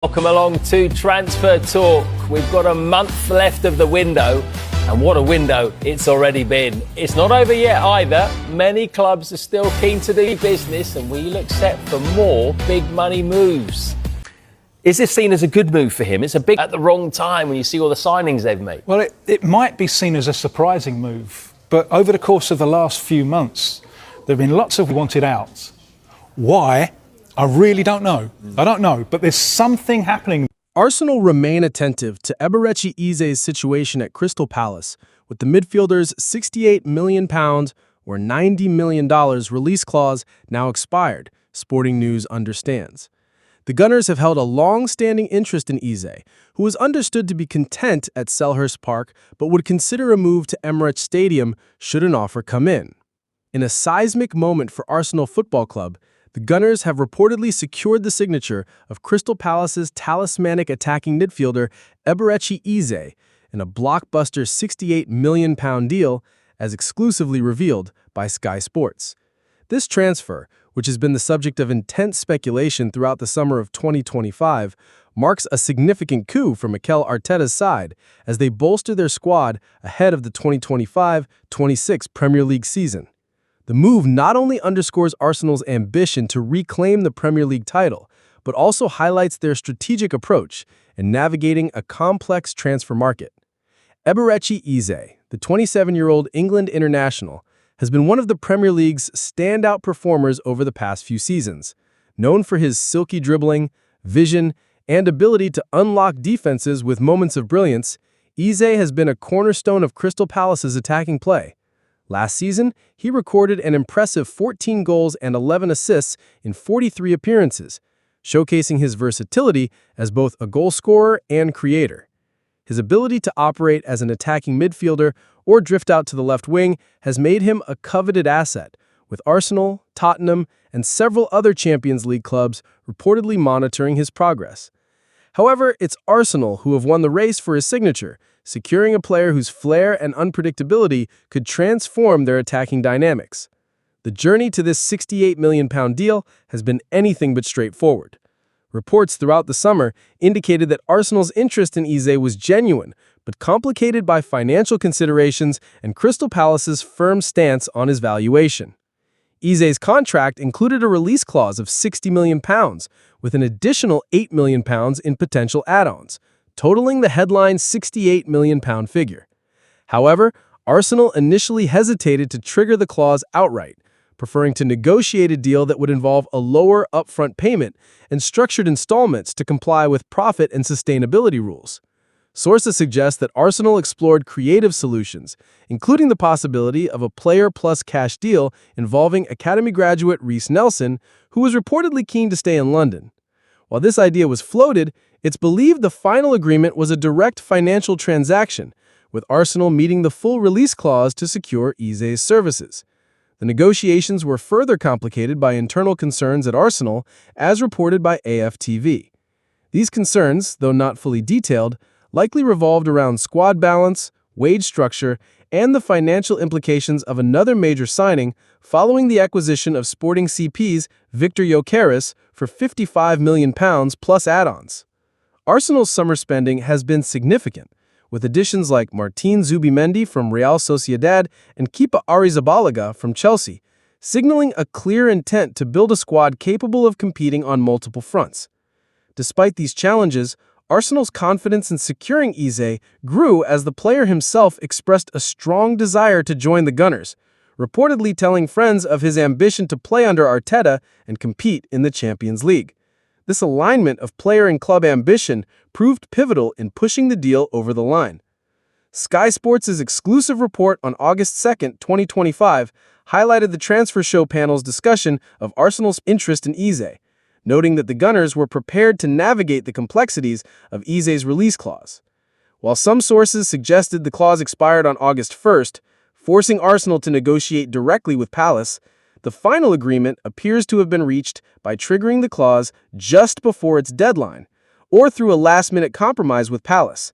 Welcome along to Transfer Talk. We've got a month left of the window, and what a window it's already been. It's not over yet either. Many clubs are still keen to do business, and we look set for more big money moves. Is this seen as a good move for him? It's a big at the wrong time when you see all the signings they've made. Well, it might be seen as a surprising move, but over the course of the last few months, there have been lots of wanted out. Why? I really don't know. I don't know, but there's something happening. Arsenal remain attentive to Eberechi Eze's situation at Crystal Palace, with the midfielder's £68 million or $90 million release clause now expired, Sporting News understands. The Gunners have held a long-standing interest in Eze, who is understood to be content at Selhurst Park but would consider a move to Emirates Stadium should an offer come in. In a seismic moment for Arsenal Football Club, the Gunners have reportedly secured the signature of Crystal Palace's talismanic attacking midfielder Eberechi Eze in a blockbuster £68 million deal, as exclusively revealed by Sky Sports. This transfer, which has been the subject of intense speculation throughout the summer of 2025, marks a significant coup for Mikel Arteta's side as they bolster their squad ahead of the 2025-26 Premier League season. The move not only underscores Arsenal's ambition to reclaim the Premier League title, but also highlights their strategic approach in navigating a complex transfer market. Eberechi Eze, the 27-year-old England international, has been one of the Premier League's standout performers over the past few seasons. Known for his silky dribbling, vision, and ability to unlock defenses with moments of brilliance, Eze has been a cornerstone of Crystal Palace's attacking play. Last season, he recorded an impressive 14 goals and 11 assists in 43 appearances, showcasing his versatility as both a goal scorer and creator. His ability to operate as an attacking midfielder or drift out to the left wing has made him a coveted asset, with Arsenal, Tottenham, and several other Champions League clubs reportedly monitoring his progress. However, it's Arsenal who have won the race for his signature, securing a player whose flair and unpredictability could transform their attacking dynamics. The journey to this £68 million deal has been anything but straightforward. Reports throughout the summer indicated that Arsenal's interest in Eze was genuine, but complicated by financial considerations and Crystal Palace's firm stance on his valuation. Eze's contract included a release clause of £60 million, with an additional £8 million in potential add-ons, totaling the headline £68 million figure. However, Arsenal initially hesitated to trigger the clause outright, preferring to negotiate a deal that would involve a lower upfront payment and structured installments to comply with profit and sustainability rules. Sources suggest that Arsenal explored creative solutions, including the possibility of a player plus cash deal involving Academy graduate Reiss Nelson, who was reportedly keen to stay in London. While this idea was floated, it's believed the final agreement was a direct financial transaction, with Arsenal meeting the full release clause to secure Eze's services. The negotiations were further complicated by internal concerns at Arsenal, as reported by AFTV. These concerns, though not fully detailed, likely revolved around squad balance, wage structure, and the financial implications of another major signing following the acquisition of Sporting CP's Victor Gyökeres for £55 million plus add-ons. Arsenal's summer spending has been significant, with additions like Martin Zubimendi from Real Sociedad and Kepa Arrizabalaga from Chelsea, signaling a clear intent to build a squad capable of competing on multiple fronts. Despite these challenges, Arsenal's confidence in securing Eze grew as the player himself expressed a strong desire to join the Gunners, reportedly telling friends of his ambition to play under Arteta and compete in the Champions League. This alignment of player and club ambition proved pivotal in pushing the deal over the line. Sky Sports' exclusive report on August 2, 2025, highlighted the Transfer Show panel's discussion of Arsenal's interest in Eze, noting that the Gunners were prepared to navigate the complexities of Eze's release clause. While some sources suggested the clause expired on August 1st, forcing Arsenal to negotiate directly with Palace, the final agreement appears to have been reached by triggering the clause just before its deadline, or through a last-minute compromise with Palace.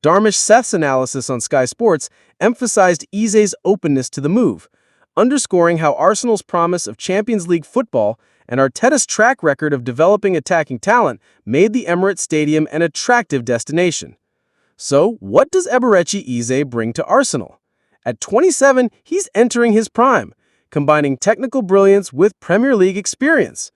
Dharmesh Seth's analysis on Sky Sports emphasized Eze's openness to the move, underscoring how Arsenal's promise of Champions League football and Arteta's track record of developing attacking talent made the Emirates Stadium an attractive destination. So, what does Eberechi Eze bring to Arsenal? At 27, he's entering his prime, combining technical brilliance with Premier League experience.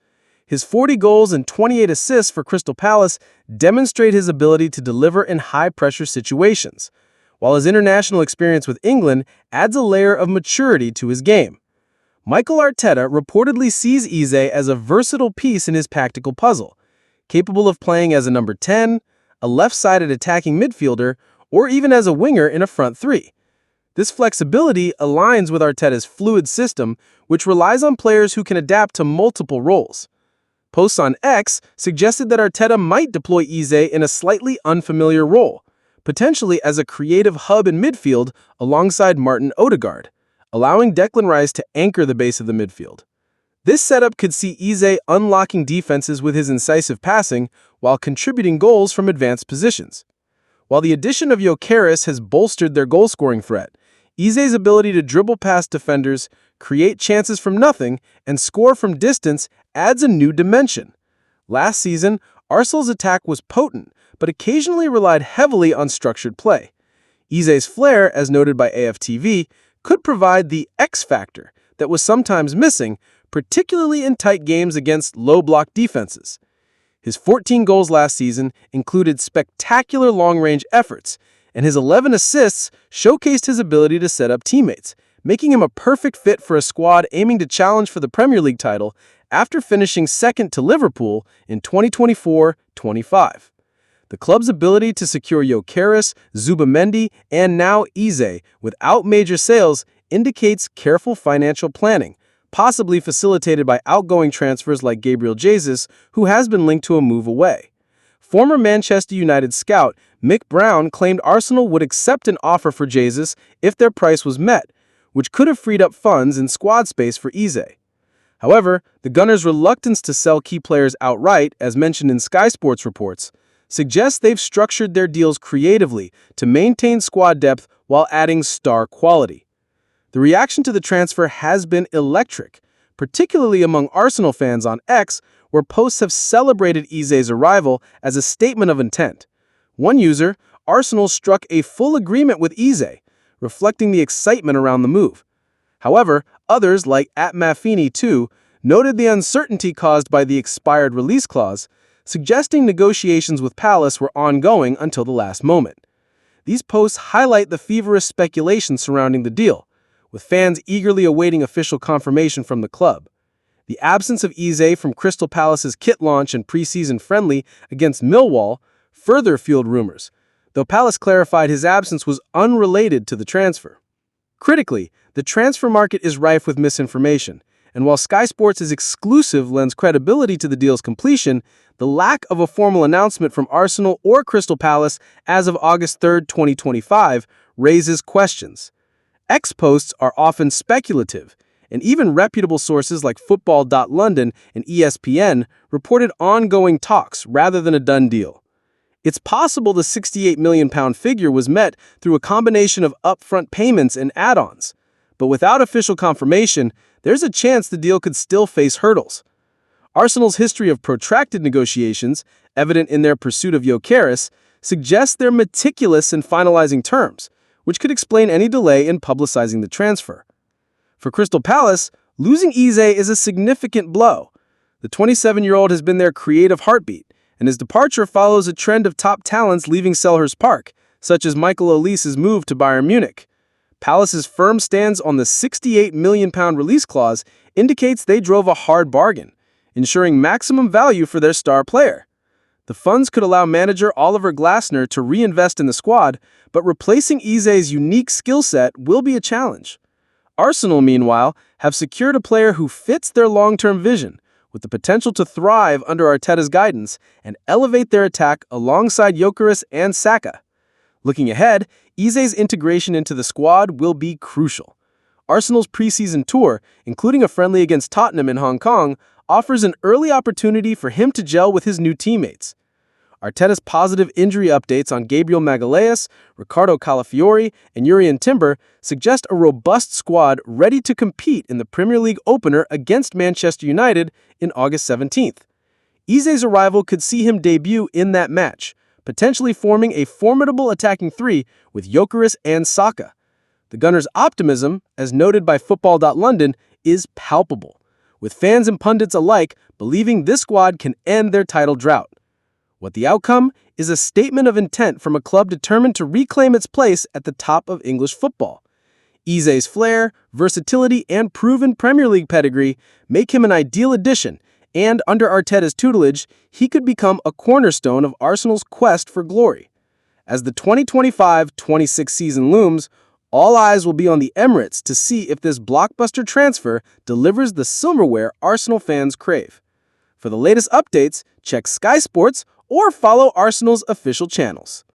His 40 goals and 28 assists for Crystal Palace demonstrate his ability to deliver in high-pressure situations, while his international experience with England adds a layer of maturity to his game. Mikel Arteta reportedly sees Eze as a versatile piece in his tactical puzzle, capable of playing as a number 10, a left-sided attacking midfielder, or even as a winger in a front three. This flexibility aligns with Arteta's fluid system, which relies on players who can adapt to multiple roles. Posts on X suggested that Arteta might deploy Eze in a slightly unfamiliar role, potentially as a creative hub in midfield alongside Martin Odegaard, allowing Declan Rice to anchor the base of the midfield. This setup could see Eze unlocking defenses with his incisive passing while contributing goals from advanced positions. While the addition of Gyökeres has bolstered their goal-scoring threat, Eze's ability to dribble past defenders, create chances from nothing, and score from distance adds a new dimension. Last season, Arsenal's attack was potent, but occasionally relied heavily on structured play. Eze's flair, as noted by AFTV, could provide the X factor that was sometimes missing, particularly in tight games against low-block defenses. His 14 goals last season included spectacular long-range efforts, and his 11 assists showcased his ability to set up teammates, making him a perfect fit for a squad aiming to challenge for the Premier League title after finishing second to Liverpool in 2024-25. The club's ability to secure Gyökeres, Zubimendi, and now Eze without major sales indicates careful financial planning, possibly facilitated by outgoing transfers like Gabriel Jesus, who has been linked to a move away. Former Manchester United scout Mick Brown claimed Arsenal would accept an offer for Jesus if their price was met, which could have freed up funds and squad space for Eze. However, the Gunners' reluctance to sell key players outright, as mentioned in Sky Sports reports, suggests they've structured their deals creatively to maintain squad depth while adding star quality. The reaction to the transfer has been electric, particularly among Arsenal fans on X, where posts have celebrated Eze's arrival as a statement of intent. One user, Arsenal struck a full agreement with Eze, reflecting the excitement around the move. However, others, like @Maffini2, noted the uncertainty caused by the expired release clause, suggesting negotiations with Palace were ongoing until the last moment. These posts highlight the feverish speculation surrounding the deal, with fans eagerly awaiting official confirmation from the club. The absence of Eze from Crystal Palace's kit launch and preseason friendly against Millwall further fueled rumors, though Palace clarified his absence was unrelated to the transfer. Critically, the transfer market is rife with misinformation, and while Sky Sports' exclusive lends credibility to the deal's completion, the lack of a formal announcement from Arsenal or Crystal Palace as of August 3, 2025, raises questions. X posts are often speculative, and even reputable sources like Football.London and ESPN reported ongoing talks rather than a done deal. It's possible the £68 million figure was met through a combination of upfront payments and add-ons, but without official confirmation, there's a chance the deal could still face hurdles. Arsenal's history of protracted negotiations, evident in their pursuit of Gyökeres, suggests they're meticulous in finalizing terms, which could explain any delay in publicizing the transfer. For Crystal Palace, losing Eze is a significant blow. The 27-year-old has been their creative heartbeat, and his departure follows a trend of top talents leaving Selhurst Park, such as Michael Olise's move to Bayern Munich. Palace's firm stance on the £68 million release clause indicates they drove a hard bargain, ensuring maximum value for their star player. The funds could allow manager Oliver Glasner to reinvest in the squad, but replacing Eze's unique skill set will be a challenge. Arsenal, meanwhile, have secured a player who fits their long-term vision, with the potential to thrive under Arteta's guidance and elevate their attack alongside Gyökeres and Saka. Looking ahead, Eze's integration into the squad will be crucial. Arsenal's preseason tour, including a friendly against Tottenham in Hong Kong, offers an early opportunity for him to gel with his new teammates. Arteta's positive injury updates on Gabriel Magalhaes, Ricardo Calafiori, and Jurrien Timber suggest a robust squad ready to compete in the Premier League opener against Manchester United in August 17th. Eze's arrival could see him debut in that match, potentially forming a formidable attacking three with Gyökeres and Saka. The Gunners' optimism, as noted by Football.London, is palpable, with fans and pundits alike believing this squad can end their title drought. What the outcome is a statement of intent from a club determined to reclaim its place at the top of English football. Eze's flair, versatility, and proven Premier League pedigree make him an ideal addition, and under Arteta's tutelage, he could become a cornerstone of Arsenal's quest for glory. As the 2025-26 season looms, all eyes will be on the Emirates to see if this blockbuster transfer delivers the silverware Arsenal fans crave. For the latest updates, check Sky Sports or follow Arsenal's official channels.